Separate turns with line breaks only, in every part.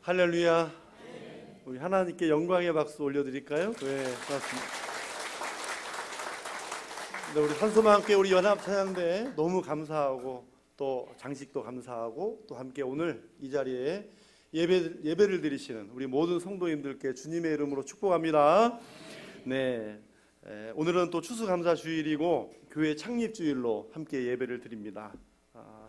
할렐루야. 우리 하나님께 영광의 박수 올려드릴까요? 네, 고맙습니다. 네, 우리 산소만 함께 우리 연합 찬양대 너무 감사하고 또 장식도 감사하고 또 함께 오늘 이 자리에 예배를 드리시는 우리 모든 성도님들께 주님의 이름으로 축복합니다. 네, 오늘은 또 추수감사주일이고 교회 창립주일로 함께 예배를 드립니다.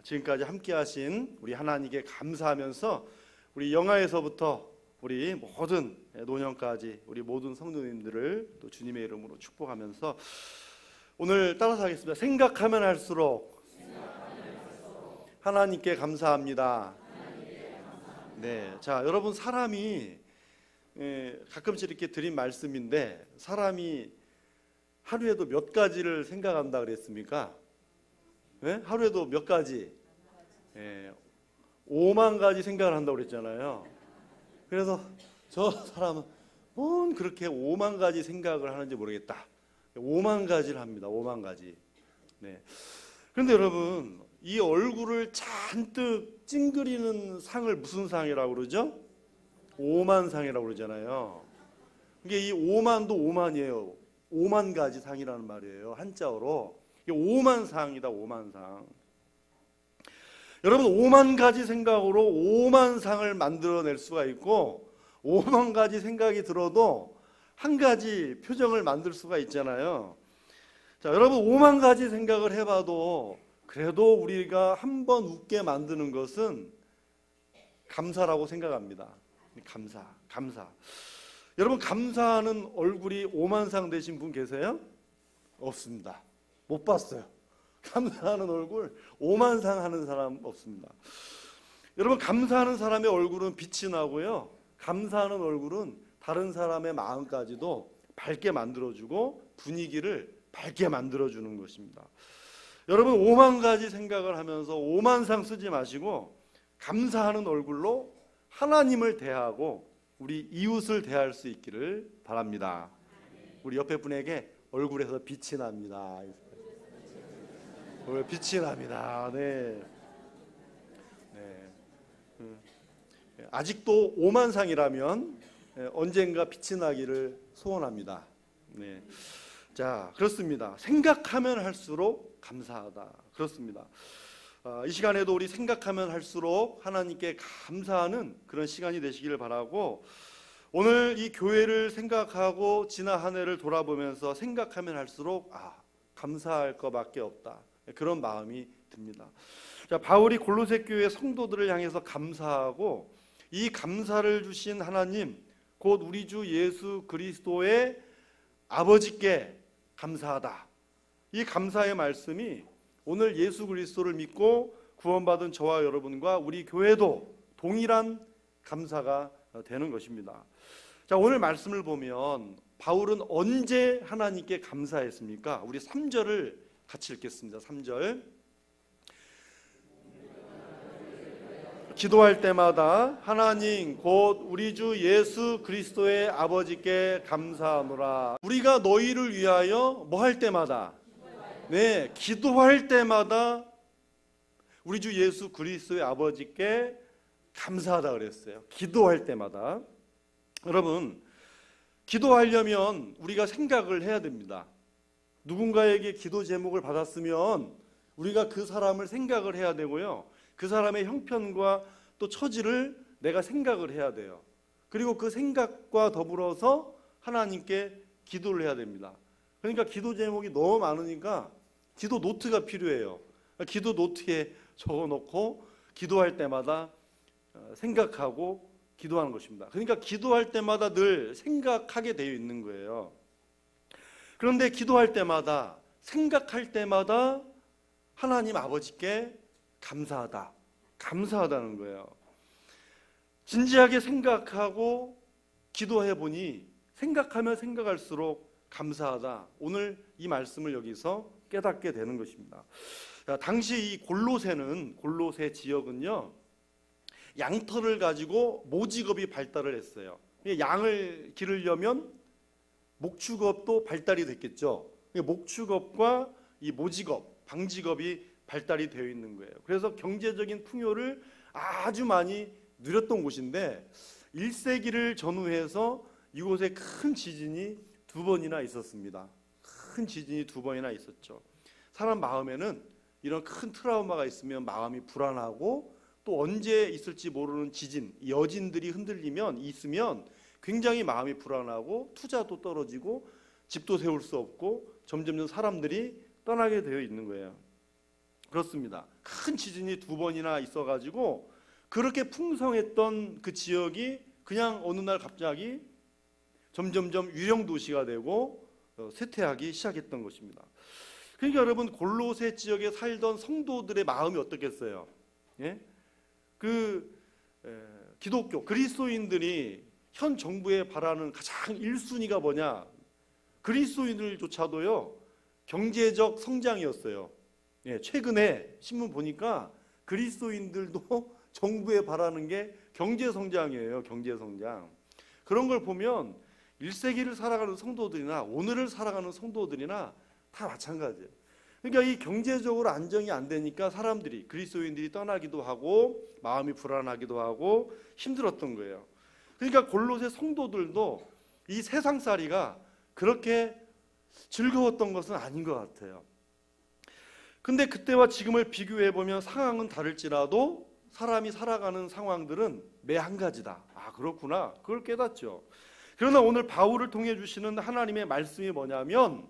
지금까지 함께 하신 우리 하나님께 감사하면서 우리 영아에서부터 우리 모든 노년까지 우리 모든 성도님들을 또 주님의 이름으로 축복하면서 오늘 따라서 하겠습니다. 생각하면 할수록 하나님께 감사합니다. 네, 자, 여러분, 사람이 가끔씩 이렇게 드린 말씀인데 사람이 하루에도 몇 가지를 생각한다 그랬습니까? 네? 하루에도 몇 가지? 5만 가지 생각을 한다고 그랬잖아요. 그래서 저 사람은 뭔 그렇게 5만 가지 생각을 하는지 모르겠다. 5만 가지를 합니다. 5만 가지. 네. 그런데 여러분, 이 얼굴을 잔뜩 찡그리는 상을 무슨 상이라고 그러죠? 5만 상이라고 그러잖아요. 이게 이 5만도 5만이에요. 5만 가지 상이라는 말이에요. 한자어로. 이게 5만 상이다. 5만 상. 여러분, 5만 가지 생각으로 5만 상을 만들어낼 수가 있고 5만 가지 생각이 들어도 한 가지 표정을 만들 수가 있잖아요. 자, 여러분, 5만 가지 생각을 해봐도 그래도 우리가 한 번 웃게 만드는 것은 감사라고 생각합니다. 감사. 여러분, 감사하는 얼굴이 5만 상 되신 분 계세요? 없습니다. 못 봤어요. 감사하는 얼굴 5만 상 하는 사람 없습니다. 여러분, 감사하는 사람의 얼굴은 빛이 나고요, 감사하는 얼굴은 다른 사람의 마음까지도 밝게 만들어주고 분위기를 밝게 만들어주는 것입니다. 여러분, 5만 가지 생각을 하면서 5만 상 쓰지 마시고 감사하는 얼굴로 하나님을 대하고 우리 이웃을 대할 수 있기를 바랍니다. 우리 옆에 분에게 얼굴에서 빛이 납니다. 빛이 납니다. 네. 아직도 5만 상이라면 언젠가 빛이 나기를 소원합니다. 네. 자, 그렇습니다. 생각하면 할수록 감사하다. 그렇습니다. 이 시간에도 우리 생각하면 할수록 하나님께 감사하는 그런 시간이 되시기를 바라고, 오늘 이 교회를 생각하고 지난 한 해를 돌아보면서 생각하면 할수록 감사할 것밖에 없다. 그런 마음이 듭니다. 자, 바울이 골로새 교회 성도들을 향해서 감사하고 이 감사를 주신 하나님, 곧 우리 주 예수 그리스도의 아버지께 감사하다. 이 감사의 말씀이 오늘 예수 그리스도를 믿고 구원받은 저와 여러분과 우리 교회도 동일한 감사가 되는 것입니다. 자, 오늘 말씀을 보면 바울은 언제 하나님께 감사했습니까? 우리 3절을 같이 읽겠습니다. 3절. 기도할 때마다 하나님 곧 우리 주 예수 그리스도의 아버지께 감사하노라. 우리가 너희를 위하여 뭐 할 때마다? 네, 기도할 때마다 우리 주 예수 그리스도의 아버지께 감사하다 그랬어요. 기도할 때마다. 여러분, 기도하려면 우리가 생각을 해야 됩니다. 누군가에게 기도 제목을 받았으면 우리가 그 사람을 생각을 해야 되고요, 그 사람의 형편과 또 처지를 내가 생각을 해야 돼요. 그리고 그 생각과 더불어서 하나님께 기도를 해야 됩니다. 그러니까 기도 제목이 너무 많으니까 기도 노트가 필요해요. 기도 노트에 적어놓고 기도할 때마다 생각하고 기도하는 것입니다. 그러니까 기도할 때마다 늘 생각하게 되어 있는 거예요. 그런데 기도할 때마다, 생각할 때마다 하나님 아버지께 감사하다는 거예요. 진지하게 생각하고 기도해 보니 생각하면 생각할수록 감사하다. 오늘 이 말씀을 여기서 깨닫게 되는 것입니다. 당시 이 골로새 지역은요, 양털을 가지고 모직업이 발달을 했어요. 양을 기르려면 목축업도 발달이 됐겠죠. 목축업과 이 모직업, 방직업이 발달이 되어 있는 거예요. 그래서 경제적인 풍요를 아주 많이 누렸던 곳인데 1세기를 전후해서 이곳에 큰 지진이 2번이나 있었습니다. 큰 지진이 2번이나 있었죠. 사람 마음에는 이런 큰 트라우마가 있으면 마음이 불안하고 또 언제 있을지 모르는 지진, 여진들이 흔들리면 있으면 굉장히 마음이 불안하고 투자도 떨어지고 집도 세울 수 없고 점점 사람들이 떠나게 되어 있는 거예요. 그렇습니다. 큰 지진이 2번이나 있어가지고 그렇게 풍성했던 그 지역이 그냥 어느 날 갑자기 점점점 유령 도시가 되고 쇠퇴하기 시작했던 것입니다. 그러니까 여러분, 골로새 지역에 살던 성도들의 마음이 어떻겠어요? 예? 기독교 그리스도인들이 현 정부에 바라는 가장 1순위가 뭐냐? 그리스도인들조차도요 경제적 성장이었어요. 예, 최근에 신문 보니까 그리스도인들도 정부에 바라는 게 경제 성장이에요. 경제 성장. 그런 걸 보면 1세기를 살아가는 성도들이나 오늘을 살아가는 성도들이나 다 마찬가지예요. 그러니까 이 경제적으로 안정이 안 되니까 사람들이, 그리스도인들이 떠나기도 하고 마음이 불안하기도 하고 힘들었던 거예요. 그러니까 골로새 성도들도 이 세상살이가 그렇게 즐거웠던 것은 아닌 것 같아요. 근데 그때와 지금을 비교해 보면 상황은 다를지라도 사람이 살아가는 상황들은 매 한 가지다. 아, 그렇구나. 그걸 깨닫죠. 그러나 오늘 바울을 통해 주시는 하나님의 말씀이 뭐냐면,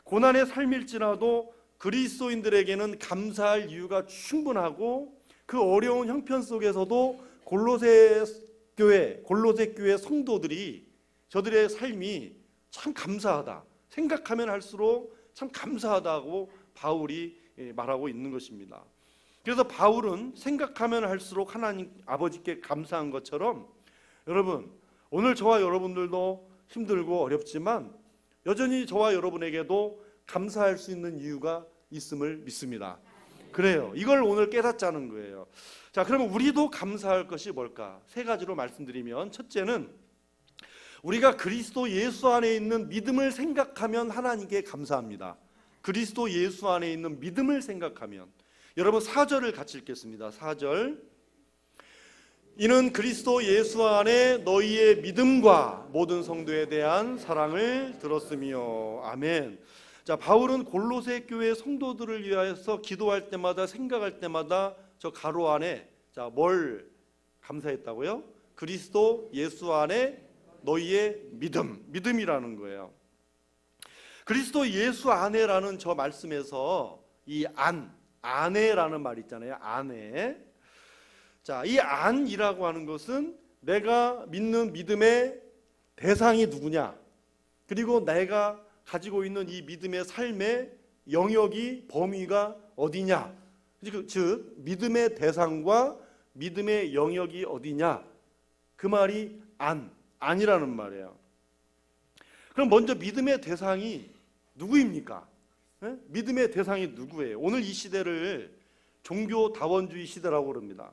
고난의 삶일지라도 그리스도인들에게는 감사할 이유가 충분하고 그 어려운 형편 속에서도 골로새 교회 성도들이 저들의 삶이 참 감사하다, 생각하면 할수록 참 감사하다고 바울이 말하고 있는 것입니다. 그래서 바울은 생각하면 할수록 하나님 아버지께 감사한 것처럼, 여러분 오늘 저와 여러분들도 힘들고 어렵지만 여전히 저와 여러분에게도 감사할 수 있는 이유가 있음을 믿습니다. 그래요. 이걸 오늘 깨닫자는 거예요. 자, 그러면 우리도 감사할 것이 뭘까? 3가지로 말씀드리면, 첫째는 우리가 그리스도 예수 안에 있는 믿음을 생각하면 하나님께 감사합니다. 그리스도 예수 안에 있는 믿음을 생각하면. 여러분 4절을 같이 읽겠습니다. 4절. 이는 그리스도 예수 안에 너희의 믿음과 모든 성도에 대한 사랑을 들었으며. 아멘. 자, 바울은 골로새 교회 성도들을 위하여서 기도할 때마다, 생각할 때마다 저 가로 안에 뭘 감사했다고요? 그리스도 예수 안에 너희의 믿음이라는 거예요. 그리스도 예수 안에라는 저 말씀에서 이 안에라는 말 있잖아요. 안에. 자, 이 안이라고 하는 것은 내가 믿는 믿음의 대상이 누구냐, 그리고 내가 가지고 있는 이 믿음의 삶의 영역이, 범위가 어디냐, 즉 믿음의 대상과 믿음의 영역이 어디냐, 그 말이 안이라는 말이에요. 그럼 먼저 믿음의 대상이 누구입니까? 네? 믿음의 대상이 누구예요? 오늘 이 시대를 종교다원주의 시대라고 그럽니다.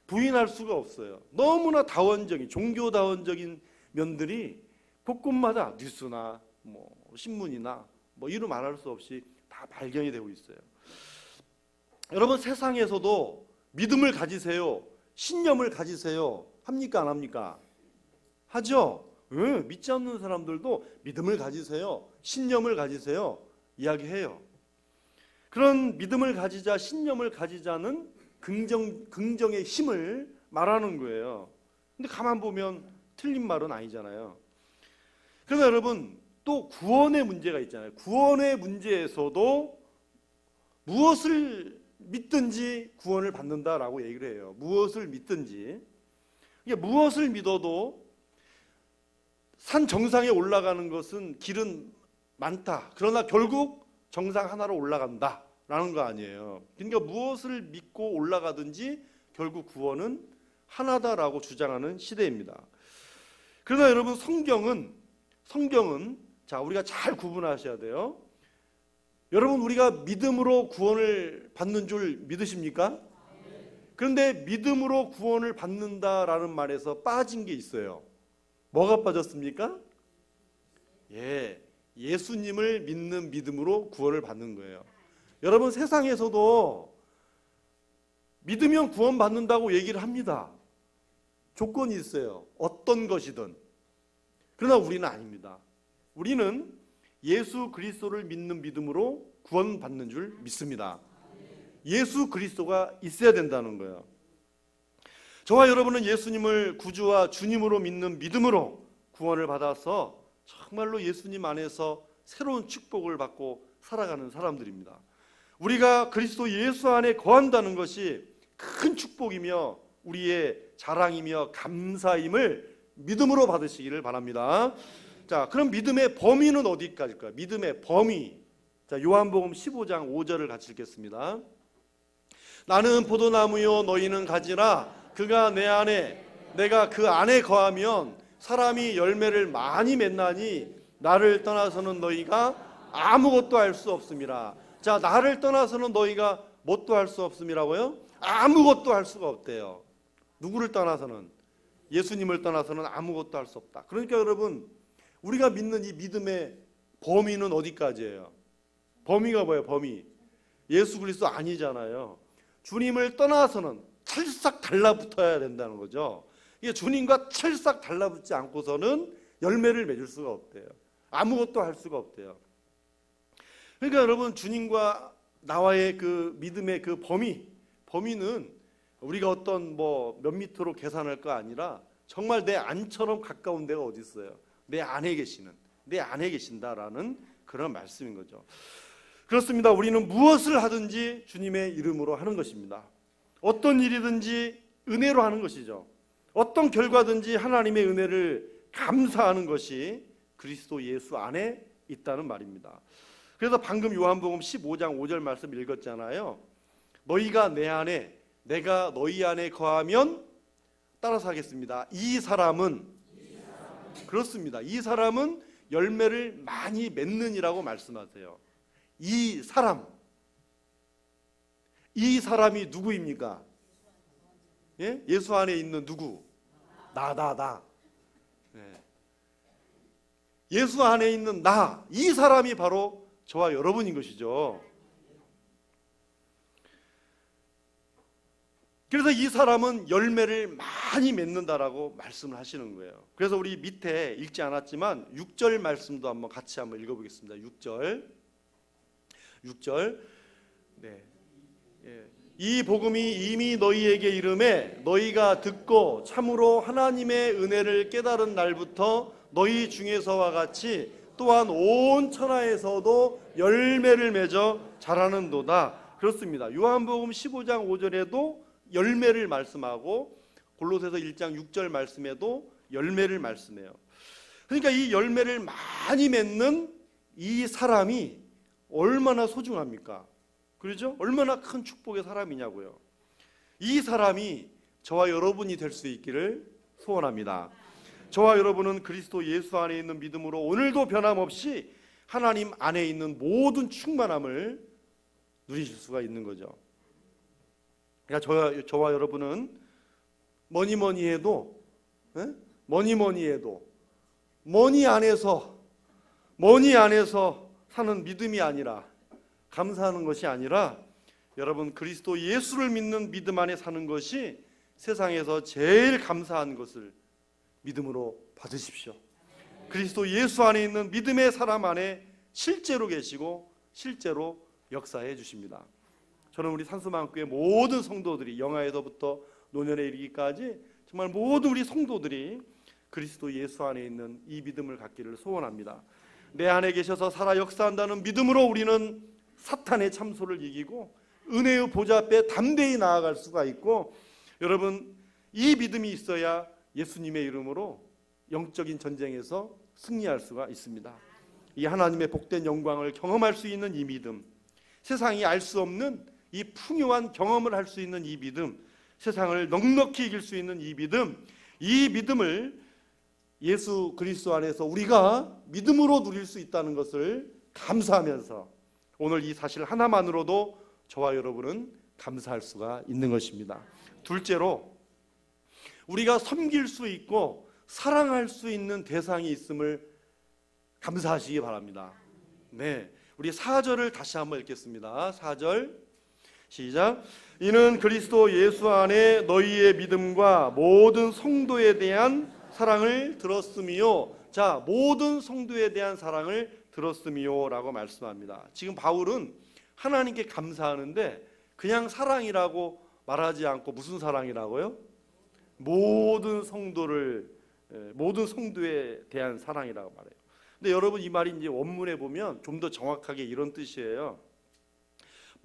부인할 수가 없어요. 너무나 다원적인, 종교다원적인 면들이 곳곳마다 뉴스나 신문이나 이루 말할 수 없이 다 발견이 되고 있어요. 여러분, 세상에서도 믿음을 가지세요, 신념을 가지세요 합니까, 안 합니까? 하죠. 믿지 않는 사람들도 믿음을 가지세요, 신념을 가지세요 이야기해요. 그런 믿음을 가지자, 신념을 가지자는 긍정의 힘을 말하는 거예요. 근데 가만 보면 틀린 말은 아니잖아요. 그러나 여러분, 또 구원의 문제가 있잖아요. 구원의 문제에서도 무엇을 믿든지 구원을 받는다라고 얘기를 해요. 무엇을 믿든지. 이게 무엇을 믿어도 산 정상에 올라가는 것은 길은 많다, 그러나 결국 정상 하나로 올라간다라는 거 아니에요. 그러니까 무엇을 믿고 올라가든지 결국 구원은 하나다라고 주장하는 시대입니다. 그러나 여러분, 성경은 자, 우리가 잘 구분하셔야 돼요. 여러분, 우리가 믿음으로 구원을 받는 줄 믿으십니까? 그런데 믿음으로 구원을 받는다라는 말에서 빠진 게 있어요. 뭐가 빠졌습니까? 예수님을 믿는 믿음으로 구원을 받는 거예요. 여러분, 세상에서도 믿으면 구원 받는다고 얘기를 합니다. 조건이 있어요. 어떤 것이든. 그러나 우리는 아닙니다. 우리는 예수 그리스도를 믿는 믿음으로 구원받는 줄 믿습니다. 예수 그리스도가 있어야 된다는 거예요. 저와 여러분은 예수님을 구주와 주님으로 믿는 믿음으로 구원을 받아서 정말로 예수님 안에서 새로운 축복을 받고 살아가는 사람들입니다. 우리가 그리스도 예수 안에 거한다는 것이 큰 축복이며 우리의 자랑이며 감사임을 믿음으로 받으시기를 바랍니다. 자, 그럼 믿음의 범위는 어디까지일까요? 믿음의 범위. 자, 요한복음 15장 5절을 같이 읽겠습니다. 나는 포도나무요 너희는 가지라. 그가 내 안에 내가 그 안에 거하면 사람이 열매를 많이 맺나니 나를 떠나서는 너희가 아무것도 할 수 없음이라. 자, 나를 떠나서는 너희가 뭣도 할 수 없음이라고요? 아무것도 할 수가 없대요. 누구를 떠나서는? 예수님을 떠나서는 아무것도 할 수 없다. 그러니까 여러분, 우리가 믿는 이 믿음의 범위는 어디까지예요? 범위가 뭐예요? 범위. 예수 그리스도 아니잖아요. 주님을 떠나서는 찰싹 달라붙어야 된다는 거죠. 이게 주님과 찰싹 달라붙지 않고서는 열매를 맺을 수가 없대요. 아무것도 할 수가 없대요. 그러니까 여러분, 주님과 나와의 그 믿음의 그 범위는 우리가 어떤 몇 미터로 계산할 거 아니라 정말 내 안처럼 가까운 데가 어디 있어요? 내 안에 계신다라는 그런 말씀인 거죠. 그렇습니다. 우리는 무엇을 하든지 주님의 이름으로 하는 것입니다. 어떤 일이든지 은혜로 하는 것이죠. 어떤 결과든지 하나님의 은혜를 감사하는 것이 그리스도 예수 안에 있다는 말입니다. 그래서 방금 요한복음 15장 5절 말씀 읽었잖아요. 너희가 내 안에 내가 너희 안에 거하면, 따라서 하겠습니다. 이 사람은 그렇습니다. 이 사람은 열매를 많이 맺느니라고 말씀하세요. 이 사람이 누구입니까? 예? 예수 안에 있는 누구? 나. 예. 예수 안에 있는 나, 이 사람이 바로 저와 여러분인 것이죠. 그래서 이 사람은 열매를 많이 맺는다라고 말씀을 하시는 거예요. 그래서 우리 밑에 읽지 않았지만 6절 말씀도 같이 한번 읽어보겠습니다. 6절. 네. 예. 이 복음이 이미 너희에게 이름에 너희가 듣고 참으로 하나님의 은혜를 깨달은 날부터 너희 중에서와 같이 또한 온 천하에서도 열매를 맺어 자라는도다. 그렇습니다. 요한복음 15장 5절에도 열매를 말씀하고 골로새서 1장 6절 말씀에도 열매를 말씀해요. 그러니까 이 열매를 많이 맺는 이 사람이 얼마나 소중합니까? 그렇죠? 얼마나 큰 축복의 사람이냐고요. 이 사람이 저와 여러분이 될 수 있기를 소원합니다. 저와 여러분은 그리스도 예수 안에 있는 믿음으로 오늘도 변함없이 하나님 안에 있는 모든 충만함을 누리실 수가 있는 거죠. 그러니까 저와 여러분은 뭐니 해도 뭐니 안에서 사는 믿음이 아니라, 감사하는 것이 아니라, 여러분 그리스도 예수를 믿는 믿음 안에 사는 것이 세상에서 제일 감사한 것을 믿음으로 받으십시오. 그리스도 예수 안에 있는 믿음의 사람 안에 실제로 계시고 실제로 역사해 주십니다. 저는 우리 산수마음교회 모든 성도들이, 영아에서부터 노년에 이르기까지 정말 모든 우리 성도들이 그리스도 예수 안에 있는 이 믿음을 갖기를 소원합니다. 내 안에 계셔서 살아 역사한다는 믿음으로 우리는 사탄의 참소를 이기고 은혜의 보좌 앞에 담대히 나아갈 수가 있고, 여러분 이 믿음이 있어야 예수님의 이름으로 영적인 전쟁에서 승리할 수가 있습니다. 이 하나님의 복된 영광을 경험할 수 있는 이 믿음, 세상이 알 수 없는 이 풍요한 경험을 할 수 있는 이 믿음, 세상을 넉넉히 이길 수 있는 이 믿음을 예수 그리스도 안에서 우리가 믿음으로 누릴 수 있다는 것을 감사하면서 오늘 이 사실 하나만으로도 저와 여러분은 감사할 수가 있는 것입니다. 둘째로, 우리가 섬길 수 있고 사랑할 수 있는 대상이 있음을 감사하시기 바랍니다. 네, 우리 4절을 다시 한번 읽겠습니다. 4절 시작. 이는 그리스도 예수 안에 너희의 믿음과 모든 성도에 대한 사랑을 들었음이요. 자, 모든 성도에 대한 사랑을 들었음이요 라고 말씀합니다. 지금 바울은 하나님께 감사하는데 그냥 사랑이라고 말하지 않고 무슨 사랑이라고요? 모든 성도에 대한 사랑이라고 말해요. 근데 여러분, 이 말이 이제 원문에 보면 좀 더 정확하게 이런 뜻이에요.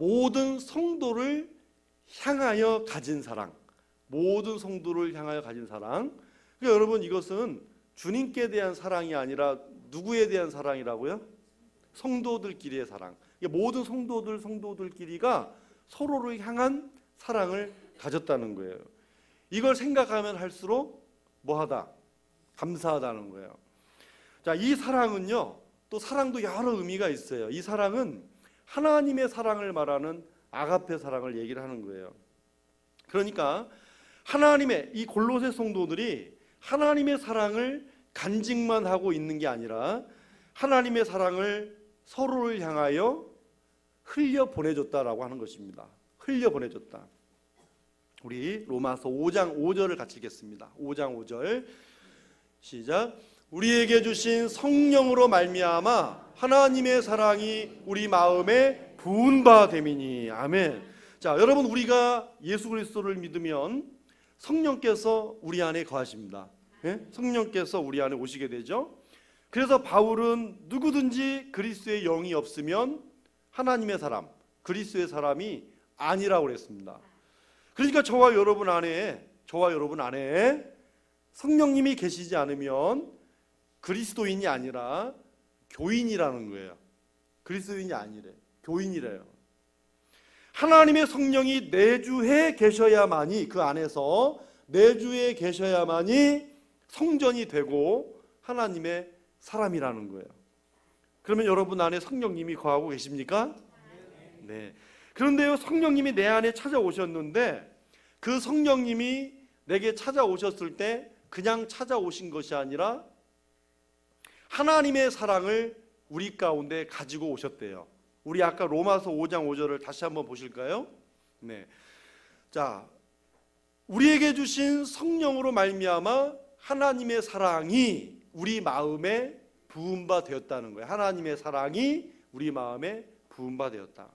모든 성도를 향하여 가진 사랑. 모든 성도를 향하여 가진 사랑. 그러니까 여러분, 이것은 주님께 대한 사랑이 아니라 누구에 대한 사랑이라고요? 성도들끼리의 사랑. 모든 성도들끼리가 서로를 향한 사랑을 가졌다는 거예요. 이걸 생각하면 할수록 뭐하다? 감사하다는 거예요. 자, 이 사랑은요, 또 사랑도 여러 의미가 있어요. 이 사랑은 하나님의 사랑을 말하는 아가페 사랑을 얘기를 하는 거예요. 그러니까 하나님의, 이 골로새 성도들이 하나님의 사랑을 간직만 하고 있는 게 아니라 하나님의 사랑을 서로를 향하여 흘려 보내줬다라고 하는 것입니다. 흘려 보내줬다. 우리 로마서 5장 5절을 같이 읽겠습니다. 5장 5절 시작. 우리에게 주신 성령으로 말미암아 하나님의 사랑이 우리 마음에 부은 바 됨이니. 아멘. 자, 여러분, 우리가 예수 그리스도를 믿으면 성령께서 우리 안에 거하십니다. 예? 성령께서 우리 안에 오시게 되죠. 그래서 바울은 누구든지 그리스도의 영이 없으면 하나님의 사람, 그리스도의 사람이 아니라고 그랬습니다. 그러니까 저와 여러분 안에 성령님이 계시지 않으면 그리스도인이 아니라 교인이라는 거예요. 그리스도인이 아니래, 교인이래요. 하나님의 성령이 내주해 계셔야만이, 그 안에서 내주해 계셔야만이 성전이 되고 하나님의 사람이라는 거예요. 그러면 여러분 안에 성령님이 거하고 계십니까? 네. 그런데요, 성령님이 내 안에 찾아오셨는데 그 성령님이 내게 찾아오셨을 때 그냥 찾아오신 것이 아니라 하나님의 사랑을 우리 가운데 가지고 오셨대요. 우리 아까 로마서 5장 5절을 다시 한번 보실까요? 네. 자, 우리에게 주신 성령으로 말미암아 하나님의 사랑이 우리 마음에 부은 바 되었다는 거예요. 하나님의 사랑이 우리 마음에 부은 바 되었다.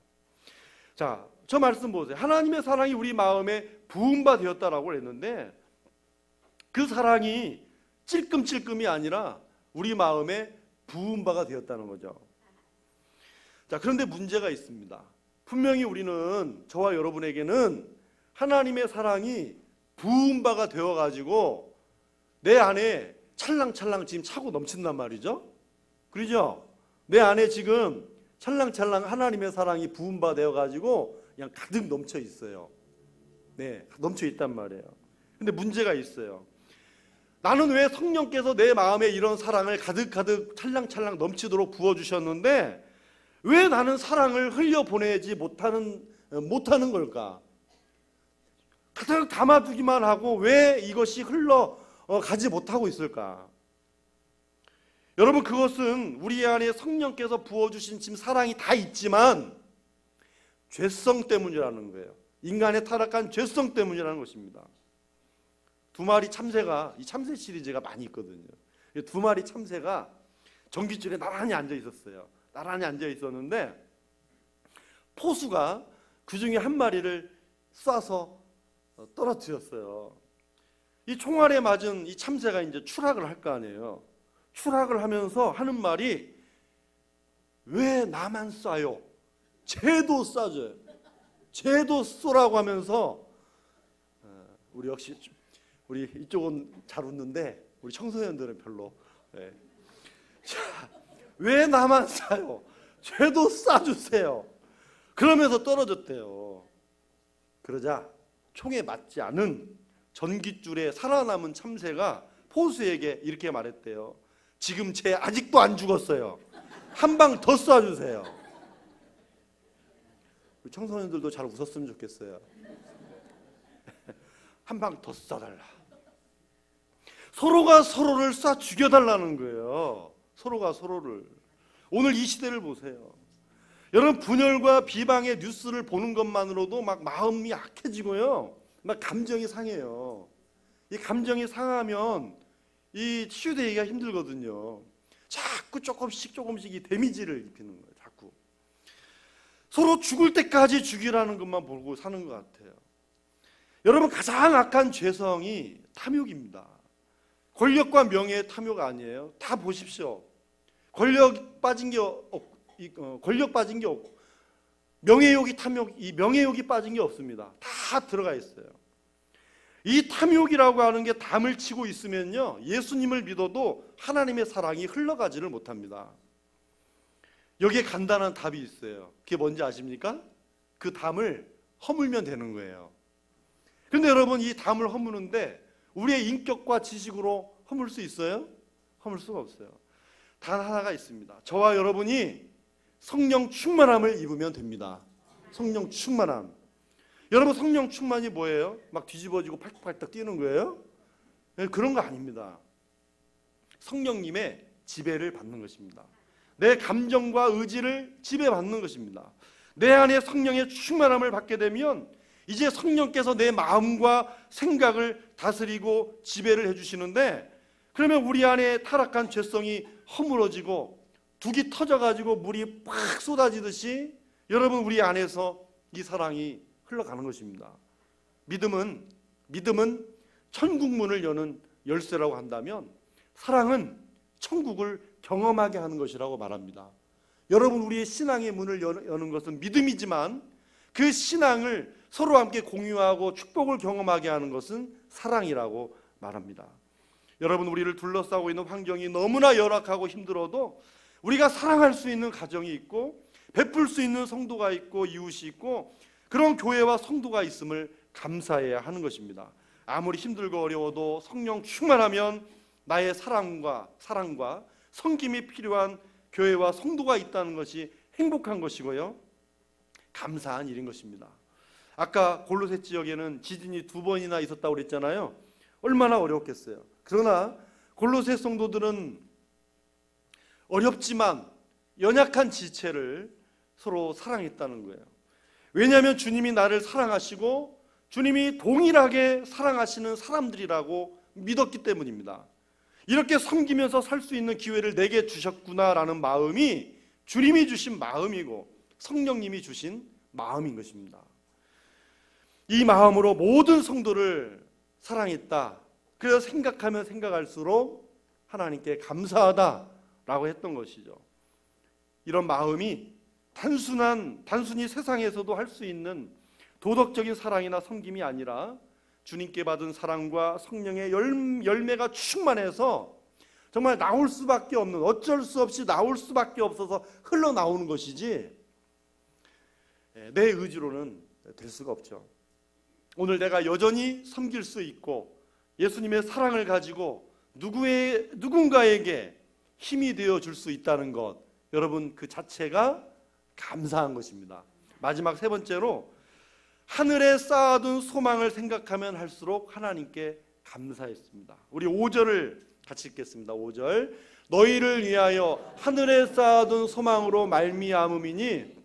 자, 저 말씀 보세요. 하나님의 사랑이 우리 마음에 부은 바 되었다라고 했는데 그 사랑이 찔끔찔끔이 아니라 우리 마음에 부은 바가 되었다는 거죠. 자, 그런데 문제가 있습니다. 분명히 우리는, 저와 여러분에게는 하나님의 사랑이 부은 바가 되어가지고 내 안에 찰랑찰랑 지금 차고 넘친단 말이죠. 그러죠? 내 안에 지금 찰랑찰랑 하나님의 사랑이 부은 바 되어가지고 그냥 가득 넘쳐 있어요. 네, 넘쳐 있단 말이에요. 근데 문제가 있어요. 나는 왜 성령께서 내 마음에 이런 사랑을 가득가득 찰랑찰랑 넘치도록 부어주셨는데 왜 나는 사랑을 흘려보내지 못하는 걸까? 가득 담아두기만 하고 왜 이것이 흘러가지 못하고 있을까? 여러분, 그것은 우리 안에 성령께서 부어주신 지금 사랑이 다 있지만 죄성 때문이라는 거예요. 인간의 타락한 죄성 때문이라는 것입니다. 두 마리 참새가, 이 참새 시리즈가 많이 있거든요. 두 마리 참새가 전깃줄에 나란히 앉아 있었어요. 나란히 앉아 있었는데 포수가 그 중에 한 마리를 쏴서 떨어뜨렸어요. 이 총알에 맞은 이 참새가 이제 추락을 할 거 아니에요. 추락을 하면서 하는 말이, 왜 나만 쏴요? 쟤도 쏴줘요. 쟤도 쏘라고 하면서, 우리 역시 우리 이쪽은 잘 웃는데 우리 청소년들은 별로. 네. 자, 왜 나만 쏴요? 쟤도 쏴주세요. 그러면서 떨어졌대요. 그러자 총에 맞지 않은 전깃줄에 살아남은 참새가 포수에게 이렇게 말했대요. 지금 쟤 아직도 안 죽었어요. 한 방 더 쏴주세요. 우리 청소년들도 잘 웃었으면 좋겠어요. 한 방 더 쏴달라. 서로가 서로를 쏴 죽여달라는 거예요. 서로가 서로를. 오늘 이 시대를 보세요. 여러분, 분열과 비방의 뉴스를 보는 것만으로도 막 마음이 약해지고요, 막 감정이 상해요. 이 감정이 상하면 이 치유되기가 힘들거든요. 자꾸 조금씩 이 데미지를 입히는 거예요. 자꾸 서로 죽을 때까지 죽이라는 것만 보고 사는 것 같아요. 여러분, 가장 악한 죄성이 탐욕입니다. 권력과 명예의 탐욕 아니에요? 다 보십시오. 권력 빠진 게 없고 명예욕이 탐욕, 이 명예욕이 빠진 게 없습니다. 다 들어가 있어요. 이 탐욕이라고 하는 게 담을 치고 있으면요, 예수님을 믿어도 하나님의 사랑이 흘러가지를 못합니다. 여기에 간단한 답이 있어요. 그게 뭔지 아십니까? 그 담을 허물면 되는 거예요. 그런데 여러분, 이 담을 허무는데 우리의 인격과 지식으로 허물 수 있어요? 허물 수가 없어요. 단 하나가 있습니다. 저와 여러분이 성령 충만함을 입으면 됩니다. 성령 충만함. 여러분, 성령 충만이 뭐예요? 막 뒤집어지고 팔딱팔딱 뛰는 거예요? 그런 거 아닙니다. 성령님의 지배를 받는 것입니다. 내 감정과 의지를 지배받는 것입니다. 내 안에 성령의 충만함을 받게 되면 이제 성령께서 내 마음과 생각을 다스리고 지배를 해주시는데, 그러면 우리 안에 타락한 죄성이 허물어지고 둑이 터져가지고 물이 팍 쏟아지듯이 여러분, 우리 안에서 이 사랑이 흘러가는 것입니다. 믿음은 천국 문을 여는 열쇠라고 한다면, 사랑은 천국을 경험하게 하는 것이라고 말합니다. 여러분, 우리의 신앙의 문을 여는 것은 믿음이지만 그 신앙을 서로 함께 공유하고 축복을 경험하게 하는 것은 사랑이라고 말합니다. 여러분, 우리를 둘러싸고 있는 환경이 너무나 열악하고 힘들어도 우리가 사랑할 수 있는 가정이 있고 베풀 수 있는 성도가 있고 이웃이 있고 그런 교회와 성도가 있음을 감사해야 하는 것입니다. 아무리 힘들고 어려워도 성령 충만하면 나의 사랑과 섬김이 필요한 교회와 성도가 있다는 것이 행복한 것이고요, 감사한 일인 것입니다. 아까 골로새 지역에는 지진이 2번이나 있었다고 그랬잖아요. 얼마나 어려웠겠어요. 그러나 골로새 성도들은 어렵지만 연약한 지체를 서로 사랑했다는 거예요. 왜냐하면 주님이 나를 사랑하시고 주님이 동일하게 사랑하시는 사람들이라고 믿었기 때문입니다. 이렇게 섬기면서 살 수 있는 기회를 내게 주셨구나라는 마음이 주님이 주신 마음이고 성령님이 주신 마음인 것입니다. 이 마음으로 모든 성도를 사랑했다. 그래서 생각하면 생각할수록 하나님께 감사하다라고 했던 것이죠. 이런 마음이 단순히 세상에서도 할 수 있는 도덕적인 사랑이나 섬김이 아니라 주님께 받은 사랑과 성령의 열매가 충만해서 정말 나올 수밖에 없는, 어쩔 수 없이 나올 수밖에 없어서 흘러나오는 것이지 내 의지로는 될 수가 없죠. 오늘 내가 여전히 섬길 수 있고 예수님의 사랑을 가지고 누군가에게 힘이 되어 줄 수 있다는 것, 여러분, 그 자체가 감사한 것입니다. 마지막 세 번째로, 하늘에 쌓아둔 소망을 생각하면 할수록 하나님께 감사했습니다. 우리 5절을 같이 읽겠습니다. 5절, 너희를 위하여 하늘에 쌓아둔 소망으로 말미암음이니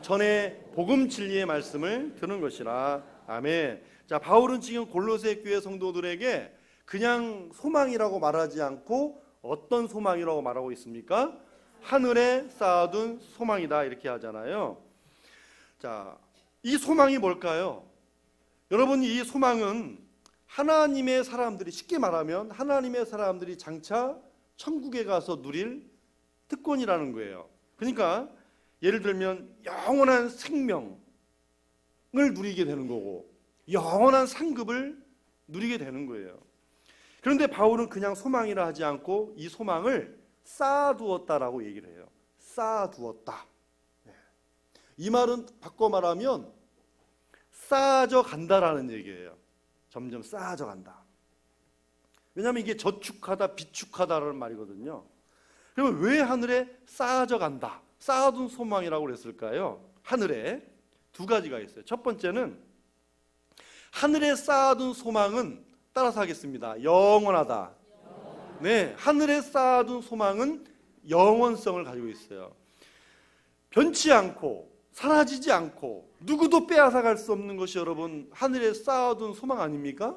전에 복음 진리의 말씀을 들은 것이라. 아멘. 자, 바울은 지금 골로새 교회 성도들에게 그냥 소망이라고 말하지 않고 어떤 소망이라고 말하고 있습니까? 하늘에 쌓아둔 소망이다, 이렇게 하잖아요. 자, 이 소망이 뭘까요? 여러분, 이 소망은 하나님의 사람들이, 쉽게 말하면 하나님의 사람들이 장차 천국에 가서 누릴 특권이라는 거예요. 그러니까 예를 들면 영원한 생명을 누리게 되는 거고 영원한 상급을 누리게 되는 거예요. 그런데 바울은 그냥 소망이라 하지 않고 이 소망을 쌓아두었다라고 얘기를 해요. 쌓아두었다. 이 말은 바꿔 말하면 쌓아져 간다라는 얘기예요. 점점 쌓아져 간다. 왜냐하면 이게 저축하다, 비축하다라는 말이거든요. 그러면 왜 하늘에 쌓아져 간다, 쌓아둔 소망이라고 그랬을까요? 하늘에 두 가지가 있어요. 첫 번째는 하늘에 쌓아둔 소망은, 따라서 하겠습니다, 영원하다. 네, 하늘에 쌓아둔 소망은 영원성을 가지고 있어요. 변치 않고 사라지지 않고 누구도 빼앗아갈 수 없는 것이 여러분 하늘에 쌓아둔 소망 아닙니까?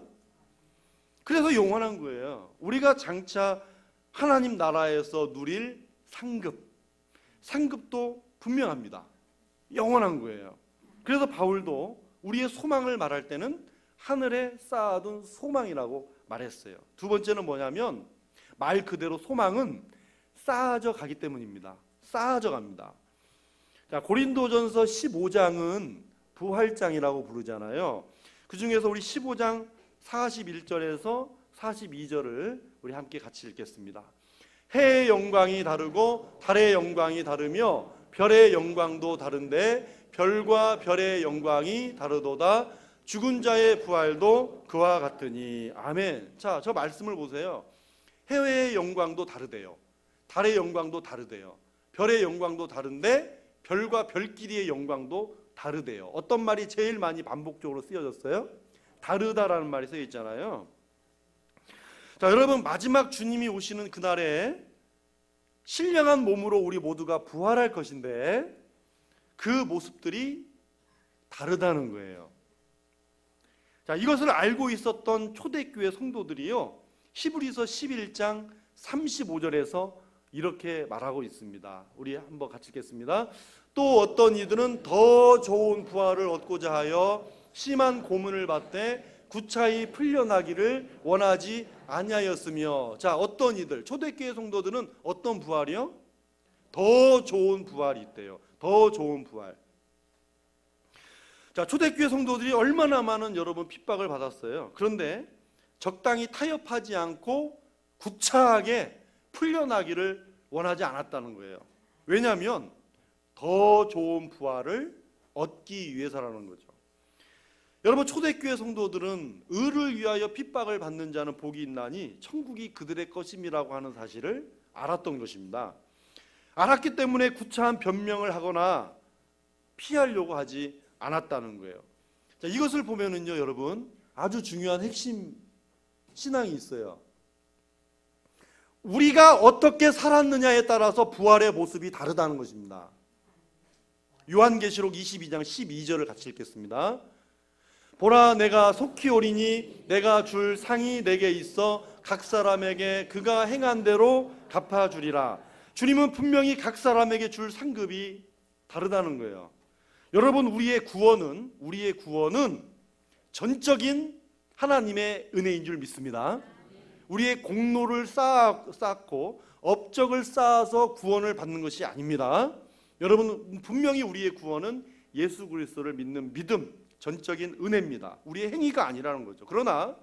그래서 영원한 거예요. 우리가 장차 하나님 나라에서 누릴 상급도 분명합니다. 영원한 거예요. 그래서 바울도 우리의 소망을 말할 때는 하늘에 쌓아둔 소망이라고 말했어요. 두 번째는 뭐냐면 말 그대로 소망은 쌓아져 가기 때문입니다. 쌓아져 갑니다. 자, 고린도전서 15장은 부활장이라고 부르잖아요. 그 중에서 우리 15장 41절에서 42절을 우리 함께 같이 읽겠습니다. 해의 영광이 다르고 달의 영광이 다르며 별의 영광도 다른데 별과 별의 영광이 다르도다. 죽은 자의 부활도 그와 같으니. 아멘. 자, 저 말씀을 보세요. 해의 영광도 다르대요. 달의 영광도 다르대요. 별의 영광도 다른데 별과 별끼리의 영광도 다르대요. 어떤 말이 제일 많이 반복적으로 쓰여졌어요? 다르다라는 말이 쓰여 있잖아요. 자, 여러분 마지막 주님이 오시는 그날에 신령한 몸으로 우리 모두가 부활할 것인데 그 모습들이 다르다는 거예요. 자, 이것을 알고 있었던 초대교회 성도들이요, 히브리서 11장 35절에서 이렇게 말하고 있습니다. 우리 한번 같이 읽겠습니다. 또 어떤 이들은 더 좋은 부활을 얻고자 하여 심한 고문을 받되 구차히 풀려나기를 원하지 아니하였으며. 자, 어떤 이들, 초대교회 성도들은 어떤 부활이요? 더 좋은 부활이 있대요. 더 좋은 부활. 자, 초대교회 성도들이 얼마나 많은 여러분 핍박을 받았어요. 그런데 적당히 타협하지 않고 구차하게 풀려나기를 원하지 않았다는 거예요. 왜냐하면 더 좋은 부활을 얻기 위해서라는 거죠. 여러분, 초대교회 성도들은 의를 위하여 핍박을 받는 자는 복이 있나니 천국이 그들의 것임이라고 하는 사실을 알았던 것입니다. 알았기 때문에 구차한 변명을 하거나 피하려고 하지 않았다는 거예요. 자, 이것을 보면은요, 여러분 아주 중요한 핵심 신앙이 있어요. 우리가 어떻게 살았느냐에 따라서 부활의 모습이 다르다는 것입니다. 요한계시록 22장 12절을 같이 읽겠습니다. 보라, 내가 속히 오리니 내가 줄 상이 내게 있어 각 사람에게 그가 행한 대로 갚아주리라. 주님은 분명히 각 사람에게 줄 상급이 다르다는 거예요. 여러분, 우리의 구원은 전적인 하나님의 은혜인 줄 믿습니다. 우리의 공로를 쌓고 업적을 쌓아서 구원을 받는 것이 아닙니다. 여러분, 분명히 우리의 구원은 예수 그리스도를 믿는 믿음, 전적인 은혜입니다. 우리의 행위가 아니라는 거죠. 그러나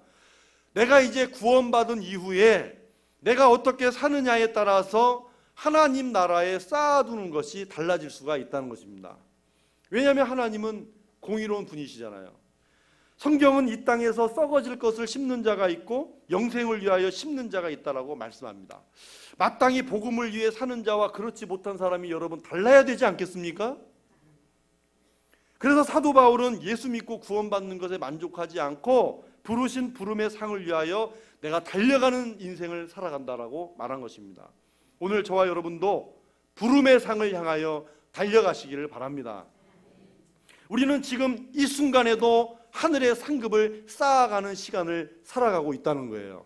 내가 이제 구원받은 이후에 내가 어떻게 사느냐에 따라서 하나님 나라에 쌓아두는 것이 달라질 수가 있다는 것입니다. 왜냐하면 하나님은 공의로운 분이시잖아요. 성경은 이 땅에서 썩어질 것을 심는 자가 있고 영생을 위하여 심는 자가 있다라고 말씀합니다. 마땅히 복음을 위해 사는 자와 그렇지 못한 사람이 여러분 달라야 되지 않겠습니까? 그래서 사도 바울은 예수 믿고 구원받는 것에 만족하지 않고 부르신 부름의 상을 위하여 내가 달려가는 인생을 살아간다라고 말한 것입니다. 오늘 저와 여러분도 부름의 상을 향하여 달려가시기를 바랍니다. 우리는 지금 이 순간에도 하늘의 상급을 쌓아가는 시간을 살아가고 있다는 거예요.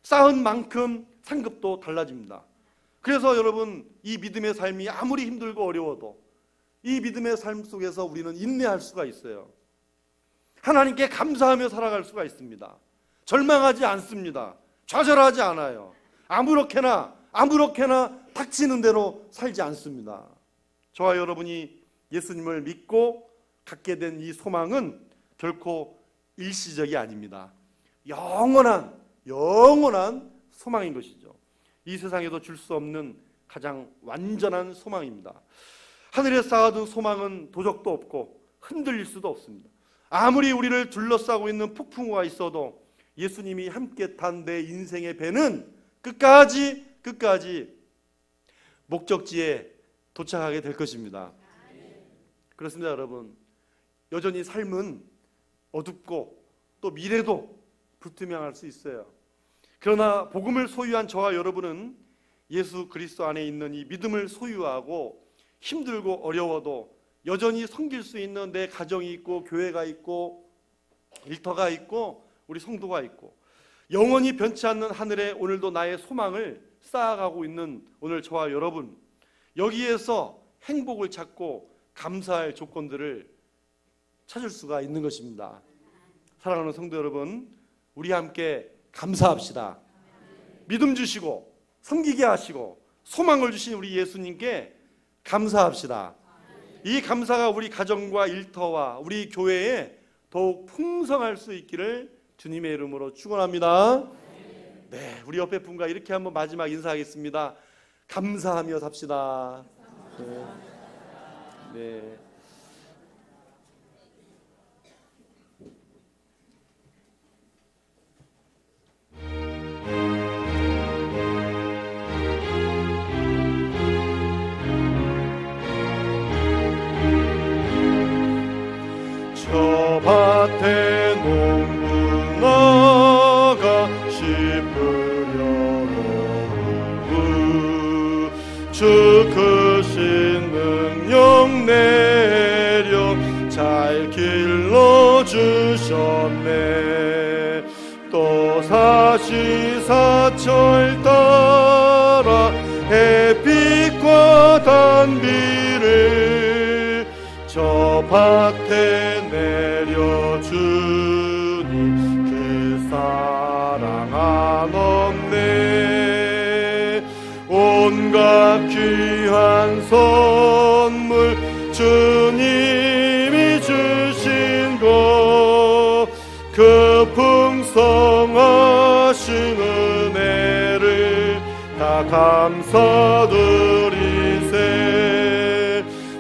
쌓은 만큼 상급도 달라집니다. 그래서 여러분, 이 믿음의 삶이 아무리 힘들고 어려워도 이 믿음의 삶 속에서 우리는 인내할 수가 있어요. 하나님께 감사하며 살아갈 수가 있습니다. 절망하지 않습니다. 좌절하지 않아요. 아무렇게나 닥치는 대로 살지 않습니다. 저와 여러분이 예수님을 믿고 갖게 된 이 소망은 결코 일시적이 아닙니다. 영원한 소망인 것이죠. 이 세상에도 줄 수 없는 가장 완전한 소망입니다. 하늘에 쌓아둔 소망은 도적도 없고 흔들릴 수도 없습니다. 아무리 우리를 둘러싸고 있는 폭풍우가 있어도 예수님이 함께 탄 내 인생의 배는 끝까지 목적지에 도착하게 될 것입니다. 그렇습니다, 여러분. 여전히 삶은 어둡고 또 미래도 불투명할 수 있어요. 그러나 복음을 소유한 저와 여러분은 예수 그리스도 안에 있는 이 믿음을 소유하고 힘들고 어려워도 여전히 섬길 수 있는 내 가정이 있고 교회가 있고 일터가 있고 우리 성도가 있고 영원히 변치 않는 하늘에 오늘도 나의 소망을 쌓아가고 있는 오늘 저와 여러분, 여기에서 행복을 찾고 감사할 조건들을 찾을 수가 있는 것입니다. 사랑하는 성도 여러분, 우리 함께 감사합시다. 믿음 주시고 섬기게 하시고 소망을 주신 우리 예수님께 감사합시다. 이 감사가 우리 가정과 일터와 우리 교회에 더욱 풍성할 수 있기를 주님의 이름으로 축원합니다. 네, 우리 옆에 분과 이렇게 한번 마지막 인사하겠습니다. 감사하며 삽시다. 네. 저 밭에 농부 나가 씹으려고 주 크신 능력 내려 잘 길러주셨네. 또 사시사철 따라 햇빛과 단비를 저 밭에 내려주니 그 사랑 한없네. 온갖 귀한 선물 주님이 주신 것, 그 풍성하신 은혜를 다 감사드리세.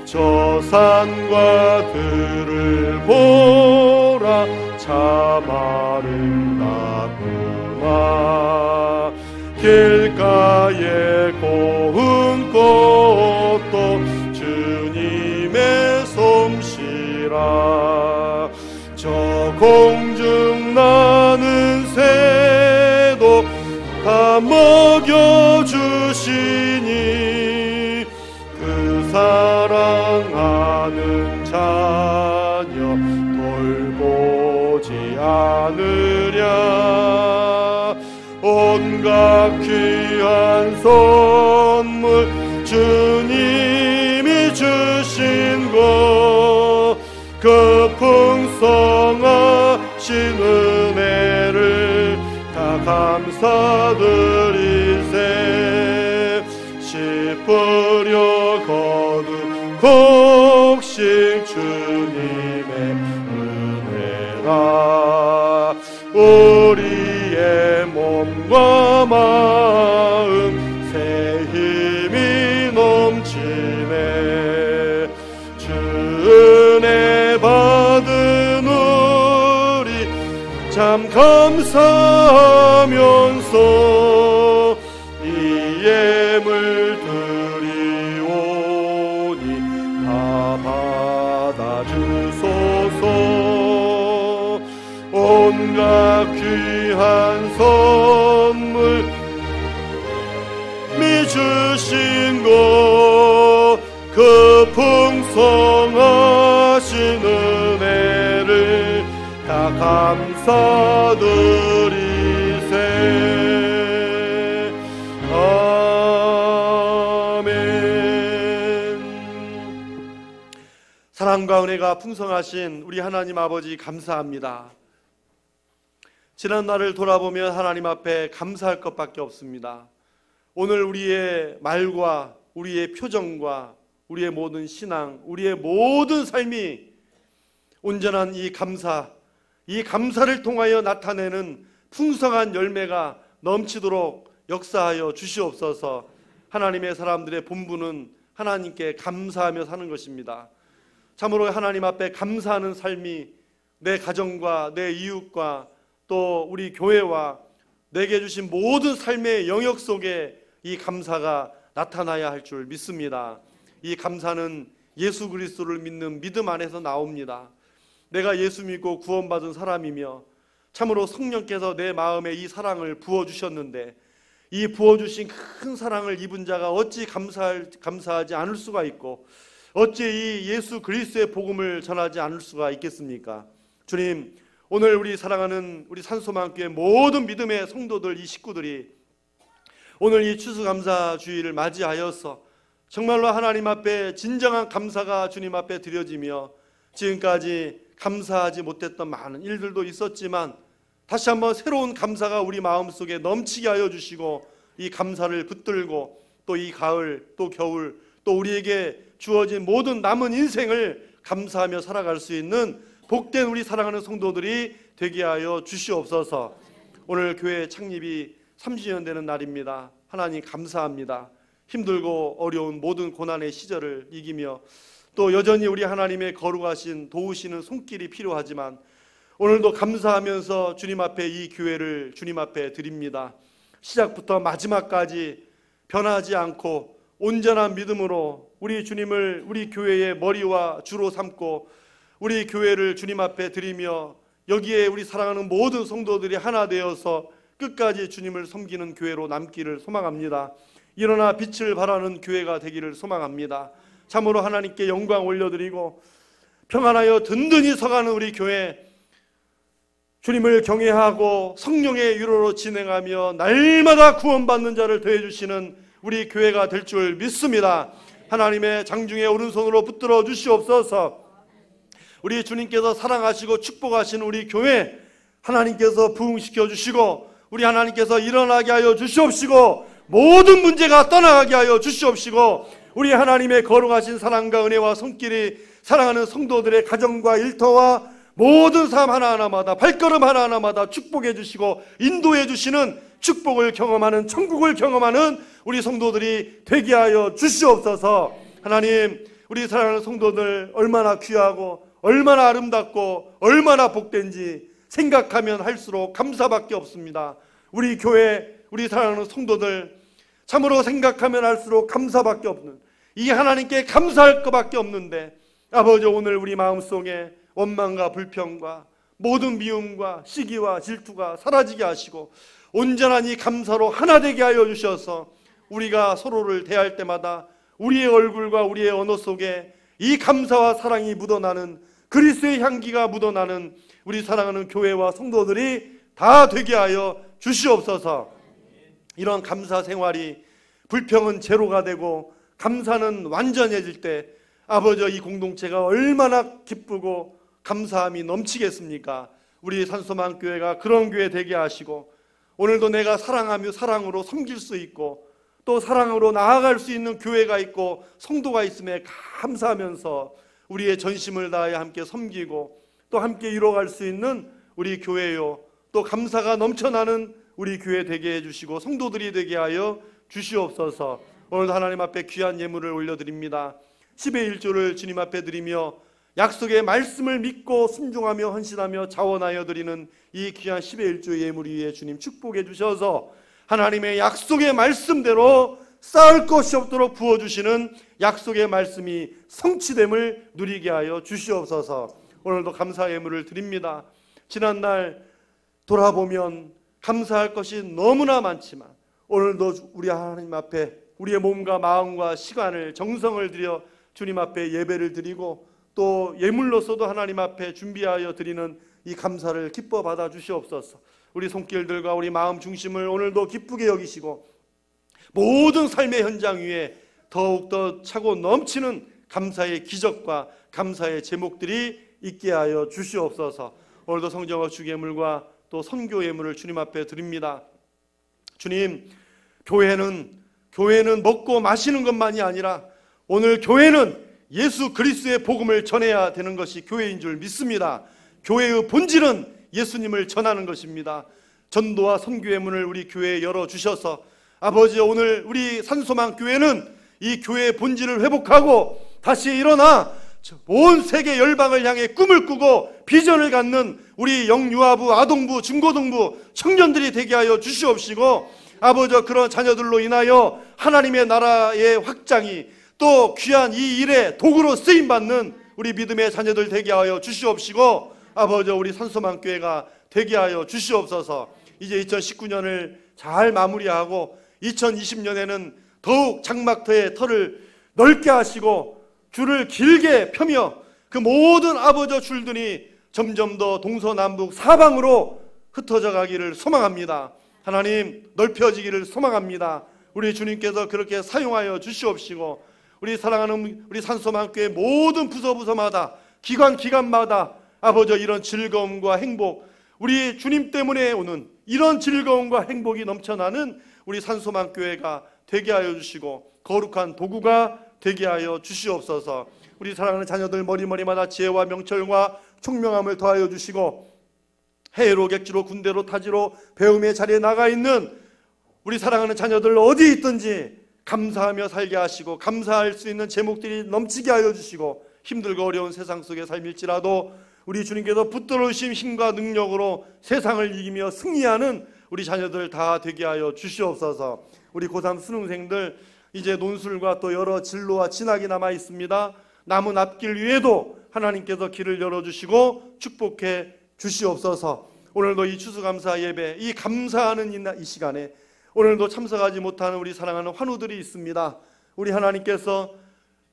저 산과 들을 보라 참 아름답구나. 길가에 고운 꽃도 주님의 솜씨라. 저 공중 나는 새도 다 먹여주시니 그 사랑하는 자녀 돌보지 않으랴. 온갖 귀한 선물 주님이 주신 것, 그 풍성하신 은혜를 다 감사드리세. 씹으려 거둔 곡식 주님의 은혜라. 우리의 몸과 마음 새 힘이 넘치네. 주 은혜 받은 우리 참 감사하면서 이 예물 드리오니 다 받아주소서. 온갖 귀한 선물 주신 것, 그 풍성하신 은혜를 다 감사드리세. 아멘. 사랑과 은혜가 풍성하신 우리 하나님 아버지 감사합니다. 지난 날을 돌아보면 하나님 앞에 감사할 것밖에 없습니다. 오늘 우리의 말과 우리의 표정과 우리의 모든 신앙, 우리의 모든 삶이 온전한 이 감사를 통하여 나타내는 풍성한 열매가 넘치도록 역사하여 주시옵소서. 하나님의 사람들의 본분은 하나님께 감사하며 사는 것입니다. 참으로 하나님 앞에 감사하는 삶이 내 가정과 내 이웃과 또 우리 교회와 내게 주신 모든 삶의 영역 속에 이 감사가 나타나야 할 줄 믿습니다. 이 감사는 예수 그리스도를 믿는 믿음 안에서 나옵니다. 내가 예수 믿고 구원받은 사람이며 참으로 성령께서 내 마음에 이 사랑을 부어주셨는데 이 부어주신 큰 사랑을 입은 자가 어찌 감사하지 않을 수가 있고 어찌 이 예수 그리스도의 복음을 전하지 않을 수가 있겠습니까? 주님, 오늘 우리 사랑하는 우리 산소만교회 모든 믿음의 성도들, 이 식구들이 오늘 이 추수감사주의를 맞이하여서 정말로 하나님 앞에 진정한 감사가 주님 앞에 드려지며 지금까지 감사하지 못했던 많은 일들도 있었지만 다시 한번 새로운 감사가 우리 마음속에 넘치게 하여 주시고 이 감사를 붙들고 또 이 가을 또 겨울 또 우리에게 주어진 모든 남은 인생을 감사하며 살아갈 수 있는 복된 우리 사랑하는 성도들이 되게 하여 주시옵소서. 오늘 교회 창립이 30년 되는 날입니다. 하나님 감사합니다. 힘들고 어려운 모든 고난의 시절을 이기며 또 여전히 우리 하나님의 거룩하신 도우시는 손길이 필요하지만 오늘도 감사하면서 주님 앞에 이 교회를 주님 앞에 드립니다. 시작부터 마지막까지 변하지 않고 온전한 믿음으로 우리 주님을 우리 교회의 머리와 주로 삼고 우리 교회를 주님 앞에 드리며 여기에 우리 사랑하는 모든 성도들이 하나 되어서 끝까지 주님을 섬기는 교회로 남기를 소망합니다. 일어나 빛을 발하는 교회가 되기를 소망합니다. 참으로 하나님께 영광 올려드리고 평안하여 든든히 서가는 우리 교회, 주님을 경외하고 성령의 유로로 진행하며 날마다 구원받는 자를 더해주시는 우리 교회가 될 줄 믿습니다. 하나님의 장중에 오른손으로 붙들어 주시옵소서. 우리 주님께서 사랑하시고 축복하시는 우리 교회 하나님께서 부흥시켜 주시고 우리 하나님께서 일어나게 하여 주시옵시고 모든 문제가 떠나가게 하여 주시옵시고 우리 하나님의 거룩하신 사랑과 은혜와 손길이 사랑하는 성도들의 가정과 일터와 모든 삶 하나하나마다 발걸음 하나하나마다 축복해 주시고 인도해 주시는 축복을 경험하는 천국을 경험하는 우리 성도들이 되게 하여 주시옵소서. 하나님, 우리 사랑하는 성도들 얼마나 귀하고 얼마나 아름답고 얼마나 복된지 생각하면 할수록 감사밖에 없습니다. 우리 교회, 우리 사랑하는 성도들 참으로 생각하면 할수록 감사밖에 없는 이 하나님께 감사할 것밖에 없는데 아버지, 오늘 우리 마음속에 원망과 불평과 모든 미움과 시기와 질투가 사라지게 하시고 온전한 이 감사로 하나 되게 하여 주셔서 우리가 서로를 대할 때마다 우리의 얼굴과 우리의 언어 속에 이 감사와 사랑이 묻어나는 그리스도의 향기가 묻어나는 우리 사랑하는 교회와 성도들이 다 되게 하여 주시옵소서. 이런 감사 생활이 불평은 제로가 되고 감사는 완전해질 때 아버지, 이 공동체가 얼마나 기쁘고 감사함이 넘치겠습니까? 우리 산소만교회가 그런 교회 되게 하시고 오늘도 내가 사랑하며 사랑으로 섬길 수 있고 또 사랑으로 나아갈 수 있는 교회가 있고 성도가 있음에 감사하면서 우리의 전심을 다하여 함께 섬기고 또 함께 이뤄갈 수 있는 우리 교회요, 또 감사가 넘쳐나는 우리 교회 되게 해주시고 성도들이 되게 하여 주시옵소서. 오늘도 하나님 앞에 귀한 예물을 올려드립니다. 10의 1조를 주님 앞에 드리며 약속의 말씀을 믿고 순종하며 헌신하며 자원하여 드리는 이 귀한 10의 1조 예물 위에 주님 축복해 주셔서 하나님의 약속의 말씀대로 쌓을 것이 없도록 부어주시는 약속의 말씀이 성취됨을 누리게 하여 주시옵소서. 오늘도 감사 예물을 드립니다. 지난날 돌아보면 감사할 것이 너무나 많지만 오늘도 우리 하나님 앞에 우리의 몸과 마음과 시간을 정성을 들여 주님 앞에 예배를 드리고 또 예물로서도 하나님 앞에 준비하여 드리는 이 감사를 기뻐 받아 주시옵소서. 우리 손길들과 우리 마음 중심을 오늘도 기쁘게 여기시고 모든 삶의 현장 위에 더욱더 차고 넘치는 감사의 기적과 감사의 제목들이 있게 하여 주시옵소서. 오늘도 성령의 주예물과 또 선교 예물을 주님 앞에 드립니다. 주님, 교회는 먹고 마시는 것만이 아니라 오늘 교회는 예수 그리스도의 복음을 전해야 되는 것이 교회인 줄 믿습니다. 교회의 본질은 예수님을 전하는 것입니다. 전도와 선교의 문을 우리 교회에 열어주셔서 아버지, 오늘 우리 산소만 교회는 이 교회의 본질을 회복하고 다시 일어나 온 세계 열방을 향해 꿈을 꾸고 비전을 갖는 우리 영유아부, 아동부, 중고등부 청년들이 되게 하여 주시옵시고 아버지, 그런 자녀들로 인하여 하나님의 나라의 확장이 또 귀한 이 일에 도구로 쓰임받는 우리 믿음의 자녀들 되게 하여 주시옵시고 아버지, 우리 산소만교회가 되게 하여 주시옵소서. 이제 2019년을 잘 마무리하고 2020년에는 더욱 장막터의 털을 넓게 하시고 줄을 길게 펴며 그 모든 아버지 줄들이 점점 더 동서남북 사방으로 흩어져 가기를 소망합니다. 하나님, 넓혀지기를 소망합니다. 우리 주님께서 그렇게 사용하여 주시옵시고, 우리 사랑하는 우리 산소만교회 모든 부서마다 기관마다 아버지 이런 즐거움과 행복, 우리 주님 때문에 오는 이런 즐거움과 행복이 넘쳐나는 우리 산소만교회가 되게 하여 주시고 거룩한 도구가 되게 하여 주시옵소서. 우리 사랑하는 자녀들 머리마다 지혜와 명철과 총명함을 더하여 주시고, 해외로 객지로 군대로 타지로 배움의 자리에 나가 있는 우리 사랑하는 자녀들 어디 있든지 감사하며 살게 하시고, 감사할 수 있는 제목들이 넘치게 하여 주시고, 힘들고 어려운 세상 속의 삶일지라도 우리 주님께서 붙들어주신 힘과 능력으로 세상을 이기며 승리하는 우리 자녀들 다 되게 하여 주시옵소서. 우리 고3 수능생들 이제 논술과 또 여러 진로와 진학이 남아 있습니다. 남은 앞길 위에도 하나님께서 길을 열어주시고 축복해 주시옵소서. 오늘도 이 추수감사 예배, 이 감사하는 이 시간에 오늘도 참석하지 못하는 우리 사랑하는 환우들이 있습니다. 우리 하나님께서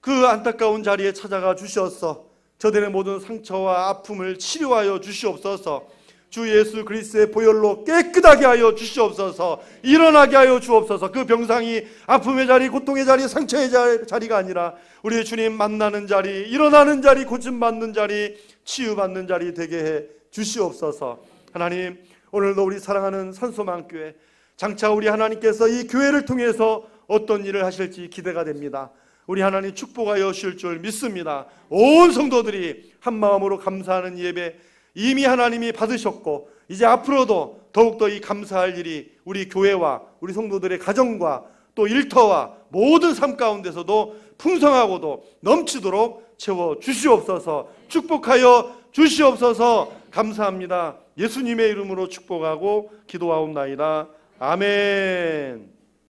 그 안타까운 자리에 찾아가 주셔서 저들의 모든 상처와 아픔을 치료하여 주시옵소서. 주 예수 그리스도의 보혈로 깨끗하게 하여 주시옵소서. 일어나게 하여 주옵소서. 그 병상이 아픔의 자리, 고통의 자리, 상처의 자리가 아니라 우리 주님 만나는 자리, 일어나는 자리, 고침받는 자리, 치유받는 자리 되게 해 주시옵소서. 하나님, 오늘도 우리 사랑하는 산소만교회, 장차 우리 하나님께서 이 교회를 통해서 어떤 일을 하실지 기대가 됩니다. 우리 하나님 축복하여 주실 줄 믿습니다. 온 성도들이 한 마음으로 감사하는 예배 이미 하나님이 받으셨고, 이제 앞으로도 더욱더 이 감사할 일이 우리 교회와 우리 성도들의 가정과 또 일터와 모든 삶 가운데서도 풍성하고도 넘치도록 채워 주시옵소서. 축복하여 주시옵소서. 감사합니다. 예수님의 이름으로 축복하고 기도하옵나이다. 아멘.